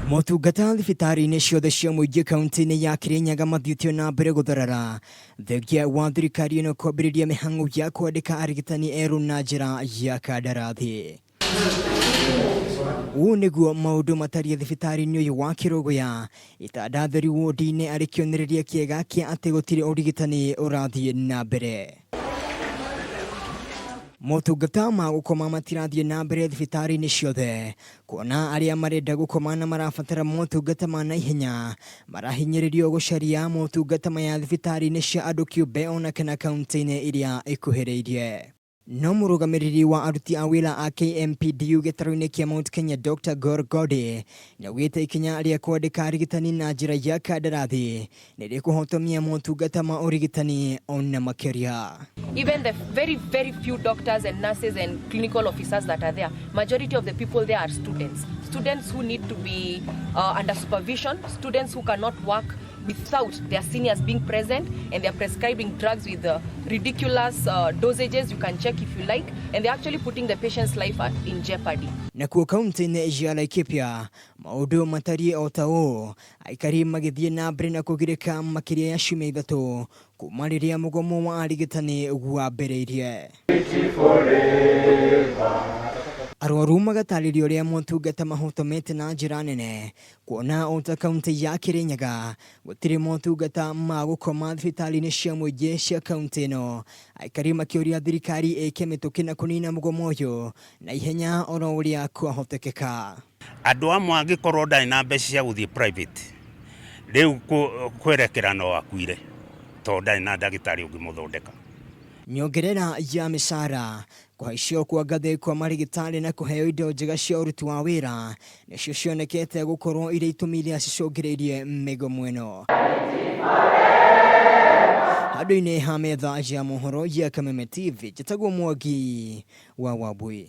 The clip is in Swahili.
Motungata thibitarĩ-inĩ ciothe cia mũingĩ kaunti-inĩ ya Kirinyaga mathiĩtio na mbere gũtharara thengia wa thirikari ĩno kwambĩrĩria mĩhang'o ya kwandĩka arigitani erũ na njĩra ya kandarathi. Ũũ nĩguo maũndũ matariĩ thibitarĩ-inĩ ũyũ wa Kĩrũgũya, itandatheri wodi-inĩ arĩ kĩonereria kĩega kĩa atĩ gũtirĩ ũrigitani ũrathiĩ na mbere. Motungata ma gũkoma matirathiĩ na mbere thibitarĩ-inĩ ciothe, kuona arĩa marenda gũkoma na marabatara motungata ma naihenya marahinyĩrĩrio gũcaria motungata maya thibitarĩ-inĩ cia andũ kĩũmbe ona kana kaunti-inĩ iria ikuhĩrĩirie. No mũrũgamĩrĩri wa aruti a wĩra a KMPDU gĩtarũ-inĩ kĩa Mount Kenya Dr. Gor Gode nĩaugĩte ikinya rĩa kwandĩka arigitani na njĩra ya kandarathi nĩrĩkũhotomia motungata ma ũrigitani ona makĩria. Even the very few doctors and nurses and clinical officers that are there, majority of the people there are students who need to be under supervision, students who cannot work without their seniors being present, and they're prescribing drugs with ridiculous dosages. You can check if you like, and they're actually putting the patient's life in jeopardy. Nakuo kaunti-inĩ ya Laikipia maũndũ matariĩ o ta ũũ, aikari magĩthiĩ na mbere na kũgirĩka makĩria ya ciumia ithatũ kuma rĩrĩa mũgomo wa arigitani wambĩrĩirie. Arwaru magatarĩrio ũrĩa motungata mahotomete na njĩra nene, kuona o ta kaunti ya Kirinyaga gũtirĩ motungata ma gũkoma thibitarĩ-inĩ cia mũingĩ cia kaunti ĩno, aikari makĩũria thirikari ĩke mĩtũkĩ na kũnina mũgomo ũyũ na ihenya oro ũrĩa kwahotekeka. Andũ amwe angĩkorwo ndarĩ na mbeca cia gũthiĩ private, rĩu kwerekera no akuire tondũ ndarĩ na ndagĩtarĩ ũngĩmũthondeka. Nyongerera ya mĩcara, kũhaicio kwa ngathĩ kwa marigitari na kũheo indo njega cia ũruti wa wĩra nĩcio cionekete gũkorwo irĩ itũmi iria cicũngĩrĩirie mĩgomo ĩno. Handũ-inĩ ha metha ya mohoro ya Kameme TV, njĩtagwo Mwangi wa Wambui.